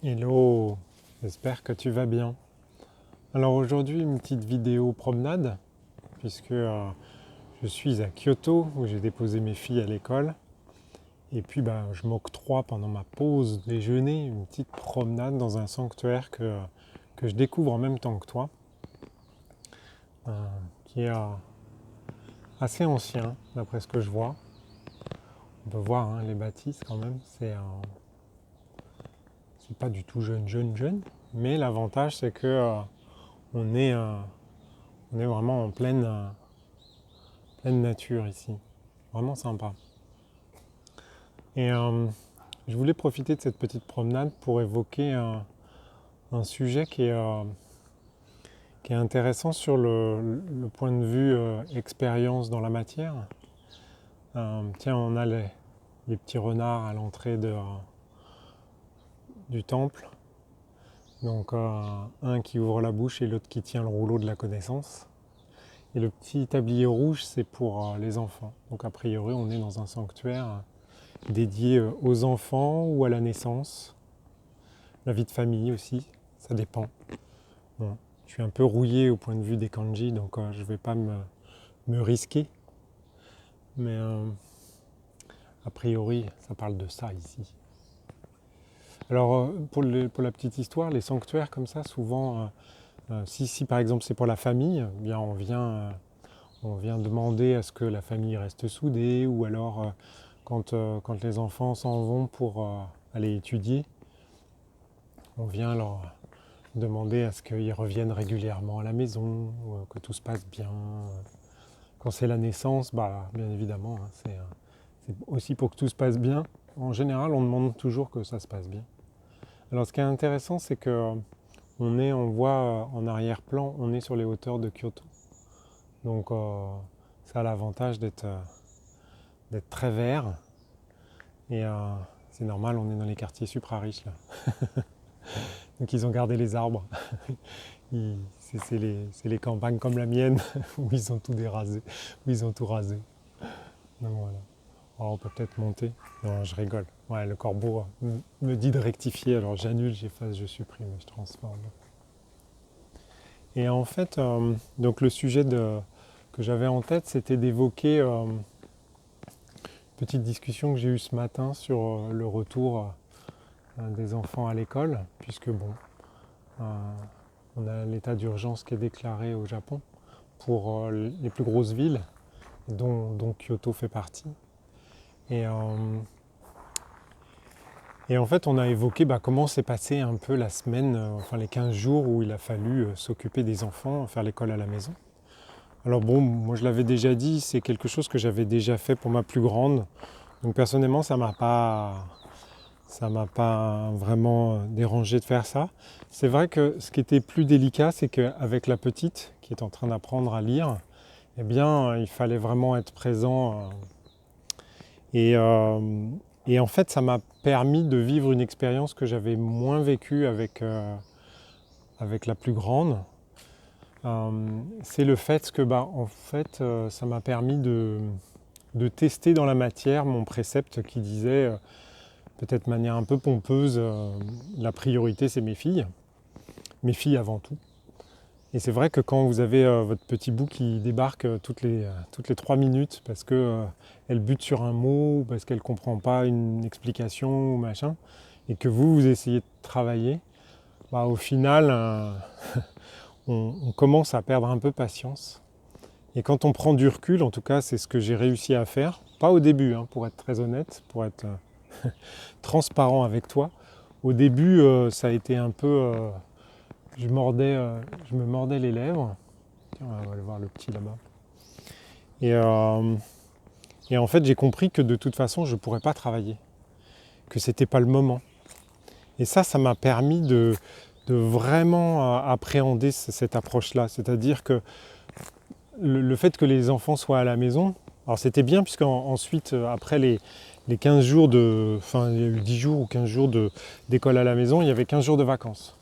Hello, j'espère que tu vas bien. Alors aujourd'hui une petite vidéo promenade puisque je suis à Kyoto où j'ai déposé mes filles à l'école et puis je m'octroie pendant ma pause déjeuner une petite promenade dans un sanctuaire que je découvre en même temps que toi, euh, qui est assez ancien d'après ce que je vois. On peut voir les bâtisses quand même, c'est pas du tout jeune, mais l'avantage c'est que on est on est vraiment en pleine nature ici. Vraiment sympa. Et je voulais profiter de cette petite promenade pour évoquer un sujet qui est intéressant sur le point de vue expérience dans la matière. Tiens, on a les petits renards à l'entrée du temple. Donc un qui ouvre la bouche et l'autre qui tient le rouleau de la connaissance. Et le petit tablier rouge, c'est pour les enfants. Donc a priori, on est dans un sanctuaire dédié aux enfants ou à la naissance, la vie de famille aussi, ça dépend. Bon, je suis un peu rouillé au point de vue des kanji, donc je ne vais pas me risquer. Mais a priori, ça parle de ça ici. Alors, pour la petite histoire, les sanctuaires comme ça, souvent, si par exemple c'est pour la famille, eh bien on vient demander à ce que la famille reste soudée, ou alors quand les enfants s'en vont pour aller étudier, on vient leur demander à ce qu'ils reviennent régulièrement à la maison, que tout se passe bien. Quand c'est la naissance, bien évidemment, c'est aussi pour que tout se passe bien. En général, on demande toujours que ça se passe bien. Alors ce qui est intéressant, c'est que on voit en arrière-plan, on est sur les hauteurs de Kyoto. Donc ça a l'avantage d'être très vert. Et c'est normal, on est dans les quartiers supra riches là. Donc ils ont gardé les arbres. C'est les campagnes comme la mienne où ils ont tout dérasé, où ils ont tout rasé. Donc voilà. Alors on peut peut-être monter. Non, je rigole. Ouais, le corbeau me dit de rectifier, alors j'annule, j'efface, je supprime, je transforme. Et en fait, donc le sujet que j'avais en tête, c'était d'évoquer une petite discussion que j'ai eue ce matin sur le retour des enfants à l'école, puisque on a l'état d'urgence qui est déclaré au Japon pour les plus grosses villes, dont Kyoto fait partie. Et en fait, on a évoqué comment s'est passée un peu la semaine, enfin les 15 jours où il a fallu s'occuper des enfants, faire l'école à la maison. Alors bon, moi je l'avais déjà dit, c'est quelque chose que j'avais déjà fait pour ma plus grande. Donc personnellement, ça m'a pas vraiment dérangé de faire ça. C'est vrai que ce qui était plus délicat, c'est qu'avec la petite qui est en train d'apprendre à lire, eh bien, il fallait vraiment être présent. Et en fait, ça m'a permis de vivre une expérience que j'avais moins vécue avec la plus grande. C'est le fait que, ça m'a permis de tester dans la matière mon précepte qui disait, peut-être de manière un peu pompeuse, la priorité c'est mes filles avant tout. Et c'est vrai que quand vous avez votre petit bout qui débarque toutes les 3 minutes parce qu'elle bute sur un mot ou parce qu'elle ne comprend pas une explication ou machin, et que vous essayez de travailler, au final, on commence à perdre un peu patience. Et quand on prend du recul, en tout cas c'est ce que j'ai réussi à faire, pas au début, pour être très honnête, pour être transparent avec toi, au début ça a été un peu... je me mordais les lèvres. Tiens, on va aller voir le petit là-bas. Et en fait, j'ai compris que de toute façon, je ne pourrais pas travailler, que ce n'était pas le moment. Et ça m'a permis de vraiment appréhender cette approche-là. C'est-à-dire que le fait que les enfants soient à la maison, alors c'était bien puisqu'ensuite, après les 15 jours enfin il y a eu 10 jours ou 15 jours d'école à la maison, il y avait 15 jours de vacances.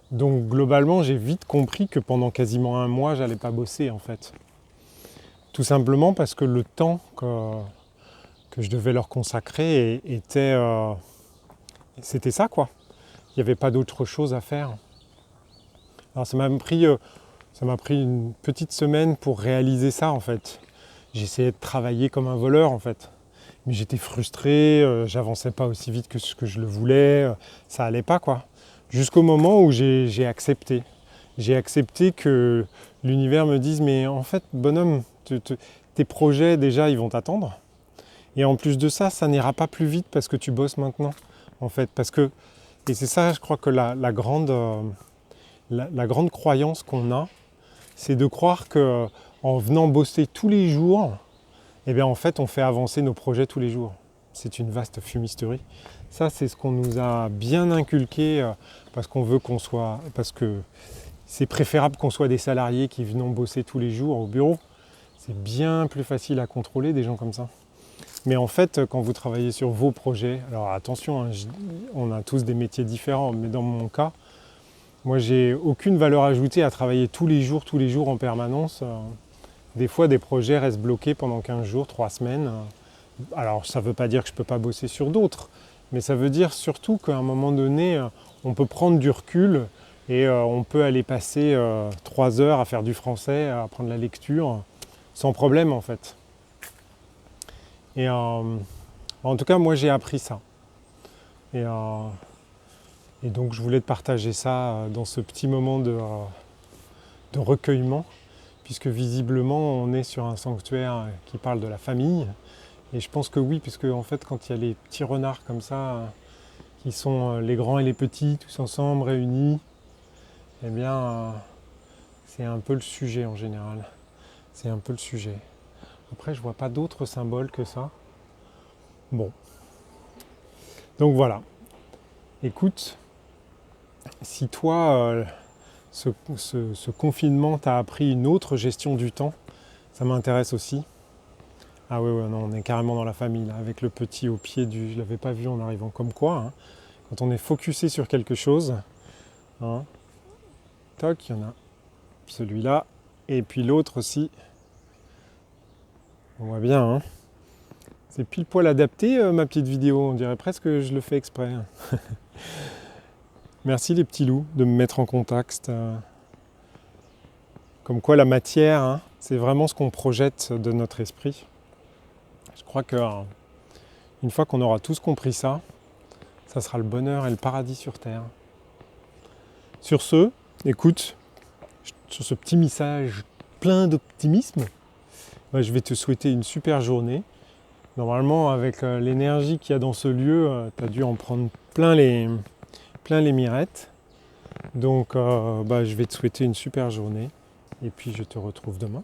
Donc globalement, j'ai vite compris que pendant quasiment un mois, j'allais pas bosser en fait. Tout simplement parce que le temps que je devais leur consacrer c'était ça quoi. n'y avait pas d'autre chose à faire. Alors ça m'a pris une petite semaine pour réaliser ça en fait. J'essayais de travailler comme un voleur en fait. Mais j'étais frustré, j'avançais pas aussi vite que ce que je le voulais, ça allait pas quoi. Jusqu'au moment où j'ai accepté. J'ai accepté que l'univers me dise mais en fait bonhomme, tes projets déjà ils vont t'attendre. Et en plus de ça, ça n'ira pas plus vite parce que tu bosses maintenant en fait. Et c'est ça je crois que la grande croyance qu'on a, c'est de croire qu'en venant bosser tous les jours, eh bien en fait on fait avancer nos projets tous les jours. C'est une vaste fumisterie. Ça c'est ce qu'on nous a bien inculqué parce que c'est préférable qu'on soit des salariés qui venons bosser tous les jours au bureau. C'est bien plus facile à contrôler des gens comme ça. Mais en fait, quand vous travaillez sur vos projets, alors attention, hein, on a tous des métiers différents, mais dans mon cas, moi j'ai aucune valeur ajoutée à travailler tous les jours en permanence. Des fois, des projets restent bloqués pendant 15 jours, 3 semaines. Alors ça ne veut pas dire que je ne peux pas bosser sur d'autres, mais ça veut dire surtout qu'à un moment donné, on peut prendre du recul et on peut aller passer 3 heures à faire du français, à apprendre la lecture, sans problème en fait. Et en tout cas, moi j'ai appris ça. Et donc je voulais te partager ça dans ce petit moment de recueillement, puisque visiblement on est sur un sanctuaire qui parle de la famille. Et je pense que oui, puisque en fait quand il y a les petits renards comme ça, qui sont les grands et les petits, tous ensemble, réunis, eh bien c'est un peu le sujet en général. C'est un peu le sujet. Après je vois pas d'autres symboles que ça. Bon. Donc voilà. Écoute, si toi, ce confinement t'a appris une autre gestion du temps, ça m'intéresse aussi. Ah ouais, non, on est carrément dans la famille, là, avec le petit au pied du... Je l'avais pas vu en arrivant, comme quoi, hein, quand on est focusé sur quelque chose, hein, toc, il y en a celui-là, et puis l'autre aussi. On voit bien, hein. C'est pile poil adapté, ma petite vidéo, on dirait presque que je le fais exprès. Merci les petits loups de me mettre en contact. Comme quoi la matière, hein, c'est vraiment ce qu'on projette de notre esprit. Je crois qu'une fois qu'on aura tous compris ça, ça sera le bonheur et le paradis sur Terre. Sur ce, écoute, sur ce petit message plein d'optimisme, je vais te souhaiter une super journée. Normalement, avec l'énergie qu'il y a dans ce lieu, tu as dû en prendre plein les mirettes. Donc, je vais te souhaiter une super journée. Et puis, je te retrouve demain.